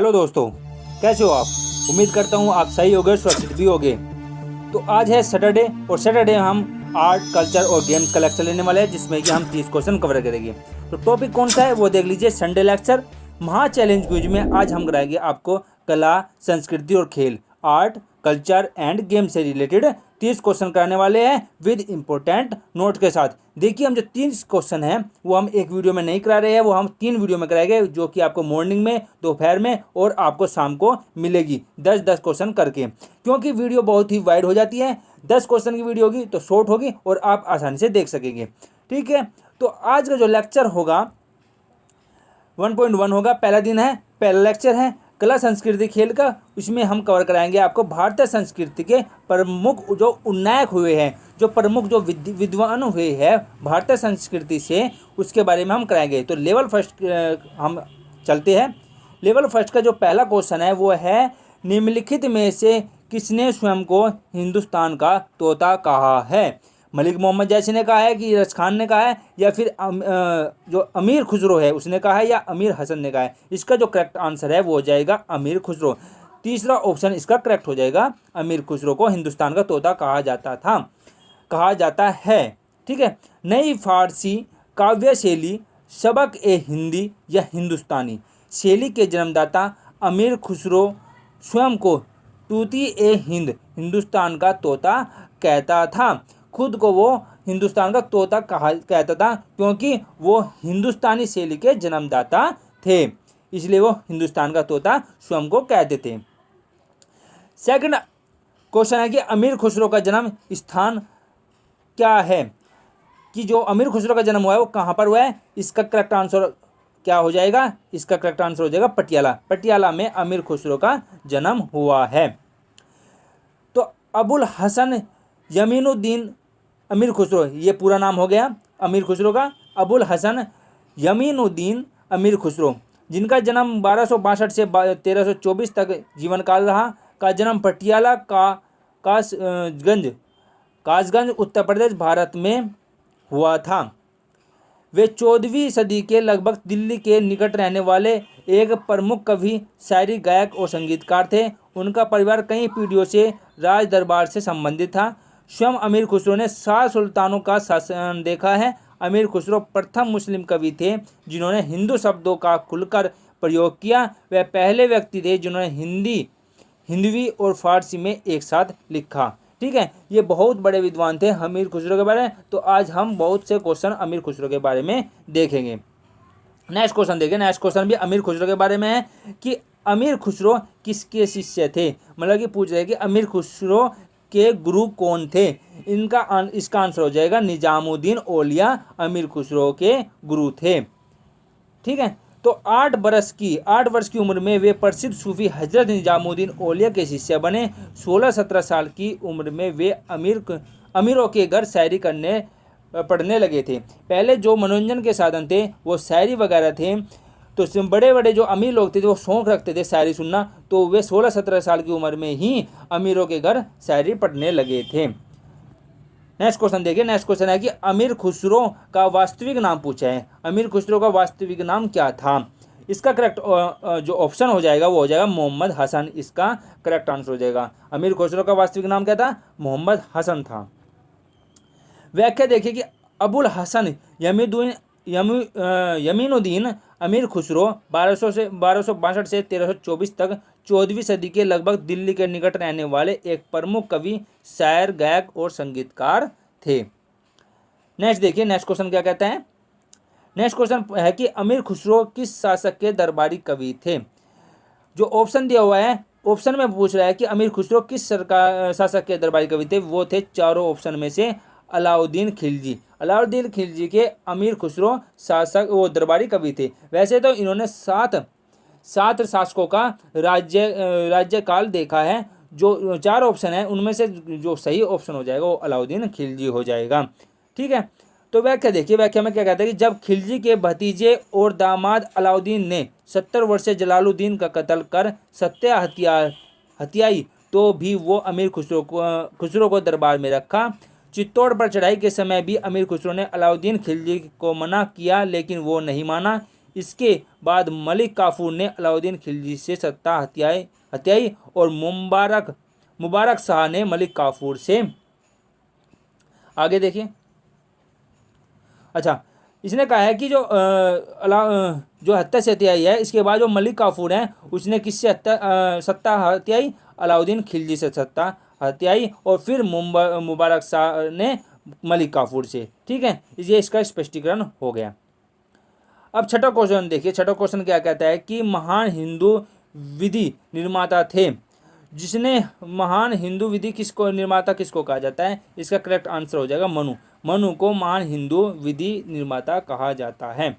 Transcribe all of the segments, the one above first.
Hello दोस्तों, कैसे हो आप। उम्मीद करता हूँ आप सही होगे, सुरक्षित भी होगे। तो आज है सैटरडे और सैटरडे हम आर्ट, कल्चर और गेम्स का लेक्चर लेने वाले हैं, जिसमें कि हम 30 क्वेश्चन कवर करेंगे। तो टॉपिक कौन सा है वो देख लीजिए, संडे लेक्चर। महा चैलेंज क्विज में आज हम कराएंगे आपको कला, संस्कृति और खेल, आर्ट, कल्चर एंड गेम से रिलेटेड 30 क्वेश्चन कराने वाले हैं विद इंपॉर्टेंट नोट के साथ। देखिए, हम जो 30 क्वेश्चन हैं वो हम एक वीडियो में नहीं करा रहे हैं, वो हम 3 वीडियो में कराएंगे, जो कि आपको मॉर्निंग में, दोपहर में और आपको शाम को मिलेगी 10-10 क्वेश्चन करके। क्योंकि वीडियो बहुत ही वाइड हो जाती है, 10 क्वेश्चन की वीडियो होगी तो शॉर्ट होगी और आप आसानी से देख सकेंगे। ठीक है, तो आज का जो लेक्चर होगा 1.1 होगा। पहला दिन है, पहला लेक्चर है कला, संस्कृति, खेल का। उसमें हम कवर कराएंगे आपको भारतीय संस्कृति के प्रमुख जो उन्नायक हुए हैं, जो प्रमुख जो विद्वान हुए हैं भारतीय संस्कृति से, उसके बारे में हम कराएंगे। तो लेवल फर्स्ट हम चलते हैं। लेवल फर्स्ट का जो पहला क्वेश्चन है वो है, निम्नलिखित में से किसने स्वयं को हिंदुस्तान का तोता कहा है। मलिक मोहम्मद जैसी ने कहा है, कि रश खान ने कहा है, या फिर जो अमीर खुसरो है उसने कहा है, या अमीर हसन ने कहा है। इसका जो करेक्ट आंसर है वो हो जाएगा अमीर खुसरो। तीसरा ऑप्शन इसका करेक्ट हो जाएगा, अमीर खुसरो को हिंदुस्तान का तोता कहा जाता है। ठीक है। नई फारसी काव्य शैली सबक ए हिंदी या हिंदुस्तानी शैली के जन्मदाता अमीर खुसरो स्वयं को तूती ए हिंद, हिंदुस्तान का तोता कहता था। खुद को वो हिंदुस्तान का तोता कहता था, क्योंकि वो हिंदुस्तानी शैली के जन्मदाता थे, इसलिए वो हिंदुस्तान का तोता स्वयं को कहते थे। सेकंड क्वेश्चन है कि अमीर खुसरो का जन्म स्थान क्या है, कि जो अमीर खुसरो का जन्म हुआ है वो कहाँ पर हुआ है। इसका करेक्ट आंसर क्या हो जाएगा, इसका करेक्ट आंसर हो जाएगा पटियाला। पटियाला में अमीर खुसरो का जन्म हुआ है। तो अबुल हसन यमीनुद्दीन अमीर खुसरो, ये पूरा नाम हो गया अमीर खुसरो का, अबुल हसन यमीनुद्दीन अमीर खुसरो, जिनका जन्म 1262 से 1324 तक जीवन काल रहा, का जन्म पटियाला कासगंज उत्तर प्रदेश भारत में हुआ था। वे 14वीं सदी के लगभग दिल्ली के निकट रहने वाले एक प्रमुख कवि, शायरी, गायक और संगीतकार थे। उनका परिवार कई पीढ़ियों से राज दरबार से संबंधित था। स्वयं अमीर खुसरो ने 7 सुल्तानों का शासन देखा है। अमीर खुसरो प्रथम मुस्लिम कवि थे जिन्होंने हिंदू शब्दों का खुलकर प्रयोग किया। वह पहले व्यक्ति थे जिन्होंने हिंदवी और फारसी में एक साथ लिखा। ठीक है, ये बहुत बड़े विद्वान थे अमीर खुसरो के बारे में। तो आज हम बहुत से क्वेश्चन अमीर खुसरो के बारे में देखेंगे। नेक्स्ट क्वेश्चन देखें। नेक्स्ट क्वेश्चन भी अमीर खुसरो के बारे में है, कि अमीर खुसरो किसके शिष्य थे। मतलब कि पूछ रहे हैं कि अमीर खुसरो के गुरु कौन थे। इसका आंसर हो जाएगा निजामुद्दीन औलिया अमीर खुसरो के गुरु थे। ठीक है। तो 8 वर्ष की उम्र में वे प्रसिद्ध सूफी हजरत निजामुद्दीन औलिया के शिष्य बने। 16-17 साल की उम्र में वे अमीरों के घर शायरी पढ़ने लगे थे। पहले जो मनोरंजन के साधन थे वो शायरी वगैरह थे। तो बड़े बड़े जो अमीर लोग थे वो शौक रखते थे शायरी सुनना, तो वे 16-17 साल की उम्र में ही अमीरों के घर शायरी पढ़ने लगे थे। नेक्स्ट क्वेश्चन देखिए। नेक्स्ट क्वेश्चन है कि अमीर खुसरो का वास्तविक नाम पूछा है। अमीर खुसरो का वास्तविक नाम क्या था। इसका करेक्ट जो ऑप्शन हो जाएगा वो हो जाएगा मोहम्मद हसन। इसका करेक्ट आंसर हो जाएगा, अमीर खुसरो का वास्तविक नाम क्या था, मोहम्मद हसन था। व्याख्या देखिए कि अबुल हसन यमीनुद्दीन अमीर खुसरो 1262 से 1324 तक 14वीं सदी के लगभग दिल्ली के निकट रहने वाले एक प्रमुख कवि, शायर, गायक और संगीतकार थे। नेक्स्ट देखिए। नेक्स्ट क्वेश्चन क्या कहता है। नेक्स्ट क्वेश्चन है कि अमीर खुसरो किस शासक के दरबारी कवि थे। जो ऑप्शन दिया हुआ है, ऑप्शन में पूछ रहा है कि अमीर खुसरो किस शासक के दरबारी कवि थे। वो थे चारों ऑप्शन में से अलाउद्दीन खिलजी। अलाउद्दीन खिलजी के अमीर खुसरो शासक वो दरबारी कवि थे। वैसे तो इन्होंने सात शासकों का राज्यकाल देखा है। जो 4 ऑप्शन है उनमें से जो सही ऑप्शन हो जाएगा वो अलाउद्दीन खिलजी हो जाएगा। ठीक है। तो व्याख्या देखिए। व्याख्या में क्या कहता है कि जब खिलजी के भतीजे और दामाद अलाउद्दीन ने 70 वर्षीय जलालुद्दीन का कत्ल कर सत्या हत्याई, तो भी वो अमीर खुसरो को दरबार में रखा। चित्तौड़ पर चढ़ाई के समय भी अमीर खुसरो ने अलाउद्दीन खिलजी को मना किया, लेकिन वो नहीं माना। इसके बाद मलिक काफूर ने अलाउद्दीन खिलजी से सत्ता हथियाई और मुबारक शाह ने मलिक काफूर से, आगे देखिए। अच्छा, इसने कहा है कि जो हत्या से हत्याई है, इसके बाद जो मलिक काफूर हैं उसने किससे सत्ता हत्याई? अलाउद्दीन खिलजी से सत्ता हत्याई और फिर मुबारक शाह ने मलिक काफूर से। ठीक है, ये इसका स्पष्टीकरण हो गया। अब छठा क्वेश्चन देखिए। छठा क्वेश्चन क्या कहता है कि महान हिंदू विधि निर्माता थे। जिसने महान हिंदू विधि निर्माता किसको कहा जाता है? इसका करेक्ट आंसर हो जाएगा मनु को महान हिंदू विधि निर्माता कहा जाता है।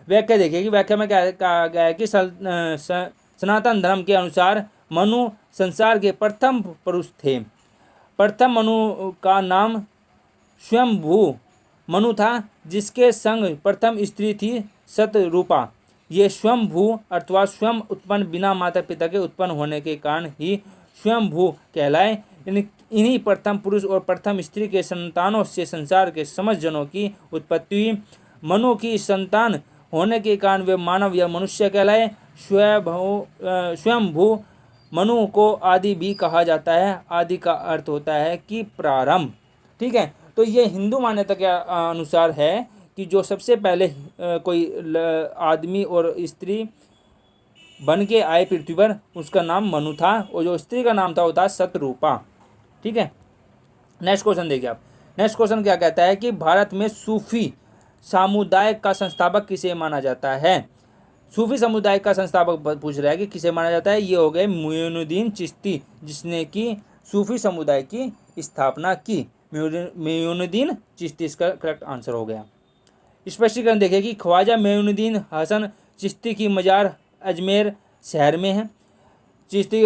व्याख्या देखिए कि व्याख्या में क्या कहा गया है कि सनातन धर्म के अनुसार मनु संसार के प्रथम पुरुष थे। प्रथम मनु का नाम स्वयंभू मनु था, जिसके संग प्रथम स्त्री थी शतरूपा। ये स्वयंभू अथवा स्वयं उत्पन्न बिना माता पिता के उत्पन्न होने के कारण ही स्वयंभू कहलाए। इन्हीं प्रथम पुरुष और प्रथम स्त्री के संतानों से संसार के समस्त जनों की उत्पत्ति हुई। मनु की संतान होने के कारण वे मानव या मनुष्य कहलाए। स्वयंभू मनु को आदि भी कहा जाता है। आदि का अर्थ होता है कि प्रारंभ। ठीक है, तो ये हिंदू मान्यता के अनुसार है कि जो सबसे पहले कोई आदमी और स्त्री बन के आए पृथ्वी पर, उसका नाम मनु था और जो स्त्री का नाम था वो था शतरूपा। ठीक है, नेक्स्ट क्वेश्चन देखिए आप। नेक्स्ट क्वेश्चन क्या कहता है कि भारत में सूफी समुदाय का संस्थापक किसे माना जाता है? सूफी समुदाय का संस्थापक पूछ रहा है कि किसे माना जाता है। ये हो गए मोइनुद्दीन चिश्ती, जिसने कि सूफी समुदाय की स्थापना की। मोइनुद्दीन चिश्ती इसका करेक्ट आंसर हो गया। स्पष्टीकरण देखिए कि ख्वाजा मोइनुद्दीन हसन चिश्ती की मजार अजमेर शहर में है। चिश्ती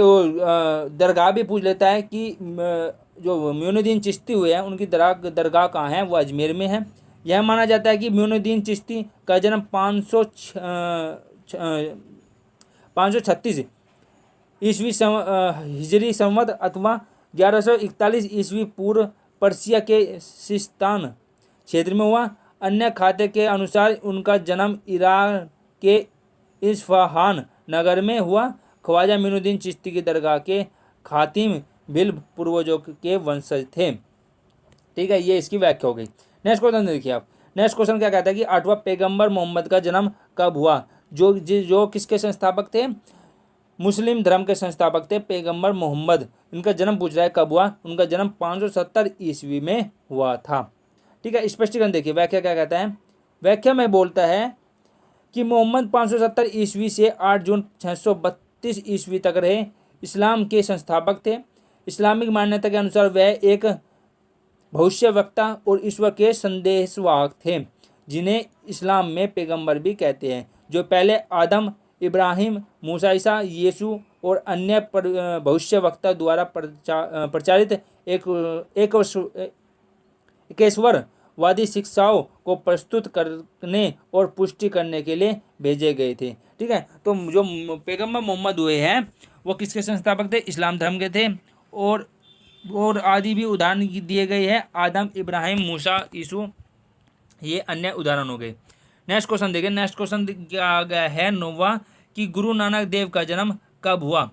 दरगाह भी पूछ लेता है कि जो मोइनुद्दीन चिश्ती हुए हैं उनकी दरगाह कहाँ है? वो अजमेर में है। यह माना जाता है कि मोइनुद्दीन चिश्ती का जन्म 536 ईस्वी हिजरी संवत अथवा 1141 ईस्वी पूर्व पर्सिया के सिस्तान क्षेत्र में हुआ। अन्य खाते के अनुसार उनका जन्म इराक के इस्फहान नगर में हुआ। ख्वाजा मोइनुद्दीन चिश्ती की दरगाह के खातिम बिल पूर्वजों के वंशज थे। ठीक है, ये इसकी व्याख्या हो गई। नेक्स्ट क्वेश्चन देखिए आप। नेक्स्ट क्वेश्चन क्या कहता है कि 8वां पैगंबर मोहम्मद का जन्म कब हुआ? जो किसके संस्थापक थे? मुस्लिम धर्म के संस्थापक थे पैगंबर मोहम्मद। इनका जन्म पूछ रहा है कब हुआ? उनका जन्म 570 ईस्वी में हुआ था। ठीक है, स्पष्टीकरण देखिए। व्याख्या क्या कहता है? व्याख्या में बोलता है कि मोहम्मद 570 ईस्वी से 8 जून 632 ईस्वी तक रहे। इस्लाम के संस्थापक थे। इस्लामिक मान्यता के अनुसार वह एक भविष्यवक्ता और ईश्वर के संदेशवाहक थे, जिन्हें इस्लाम में पैगंबर भी कहते हैं, जो पहले आदम, इब्राहिम, मूसा, ईसा, यीशु और अन्य भविष्यवक्ता द्वारा प्रचारित एकेश्वरवादी शिक्षाओं को प्रस्तुत करने और पुष्टि करने के लिए भेजे गए थे। ठीक है, तो जो पैगंबर मोहम्मद हुए हैं वो किसके संस्थापक थे? इस्लाम धर्म के थे। और आदि भी उदाहरण दिए गए हैं, आदम, इब्राहिम, मूसा, यीशु, ये अन्य उदाहरण हो गए। नेक्स्ट क्वेश्चन देखिए। नेक्स्ट क्वेश्चन क्या गया है 9वां कि गुरु नानक देव का जन्म कब हुआ?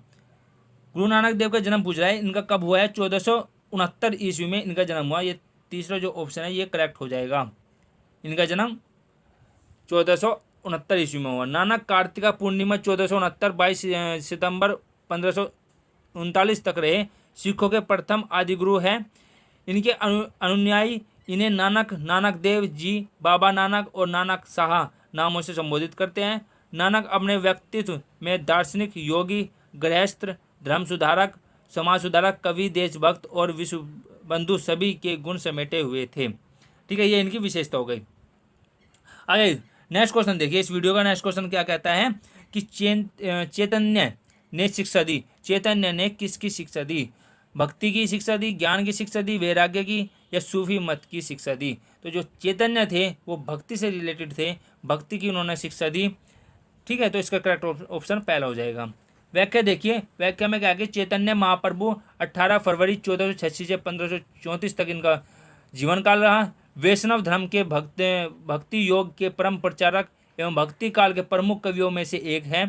गुरु नानक देव का जन्म पूछ रहा है, इनका कब हुआ है? 1469 ईस्वी में इनका जन्म हुआ। ये तीसरा जो ऑप्शन है ये करेक्ट हो जाएगा। इनका जन्म 1469 ईस्वी में हुआ। नानक कार्तिका पूर्णिमा 1469 22 सितंबर 1539 तक रहे। सिखों के प्रथम आदि गुरु हैं। इनके अनुयायी इन्हें नानक देव जी, बाबा नानक और नानक साहा नामों से संबोधित करते हैं। नानक अपने व्यक्तित्व में दार्शनिक, योगी, गृहस्थ, धर्म सुधारक, समाज सुधारक, कवि, देशभक्त और विश्व बंधु सभी के गुण समेटे हुए थे। ठीक है, ये इनकी विशेषता हो गई। आगे नेक्स्ट क्वेश्चन देखिए। इस वीडियो का नेक्स्ट क्वेश्चन क्या कहता है कि चैतन्य ने शिक्षा दी। चैतन्य ने किसकी शिक्षा दी? भक्ति की शिक्षा दी, ज्ञान की शिक्षा दी, वैराग्य की, या सूफी मत की शिक्षा दी? तो जो चैतन्य थे वो भक्ति से रिलेटेड थे, भक्ति की उन्होंने शिक्षा दी। ठीक है, तो इसका करेक्ट ऑप्शन पहला हो जाएगा। व्याख्या देखिए। व्याख्या में क्या कि चैतन्य महाप्रभु 18 फरवरी 1486 से 1534 तक इनका जीवन काल रहा। वैष्णव धर्म के भक्ति योग के परम प्रचारक एवं भक्ति काल के प्रमुख कवियों में से एक है।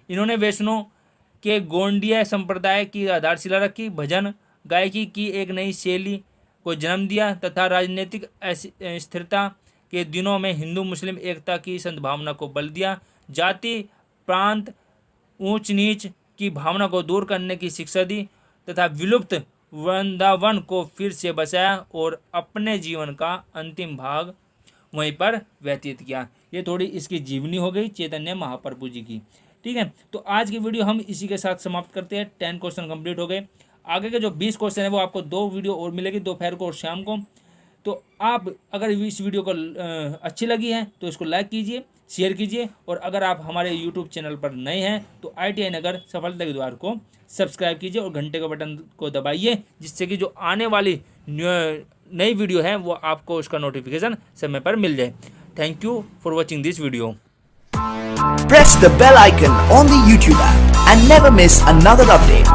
इन्होंने वैष्णव के गोंडिया संप्रदाय की आधारशिला रखी, भजन गायकी की एक नई शैली को जन्म दिया तथा राजनीतिक स्थिरता के दिनों में हिंदू मुस्लिम एकता की सद्भावना को बल दिया। जाति प्रांत ऊंच नीच की भावना को दूर करने की शिक्षा दी तथा विलुप्त वृंदावन को फिर से बचाया और अपने जीवन का अंतिम भाग वहीं पर व्यतीत किया। ये थोड़ी इसकी जीवनी हो गई चैतन्य महाप्रभु जी की। ठीक है, तो आज की वीडियो हम इसी के साथ समाप्त करते हैं। 10 क्वेश्चन कंप्लीट हो गए। आगे के जो 20 क्वेश्चन है वो आपको 2 वीडियो और मिलेगी, दोपहर को और शाम को। तो आप अगर इस वीडियो को अच्छी लगी है तो इसको लाइक कीजिए, शेयर कीजिए, और अगर आप हमारे यूट्यूब चैनल पर नए हैं तो ITI नगर सफलता के द्वार को सब्सक्राइब कीजिए और घंटे के बटन को दबाइए, जिससे कि जो आने वाली नई वीडियो है वो आपको उसका नोटिफिकेशन समय पर मिल जाए। Thank you for watching this video. Press the bell icon on the YouTube app and never miss another update.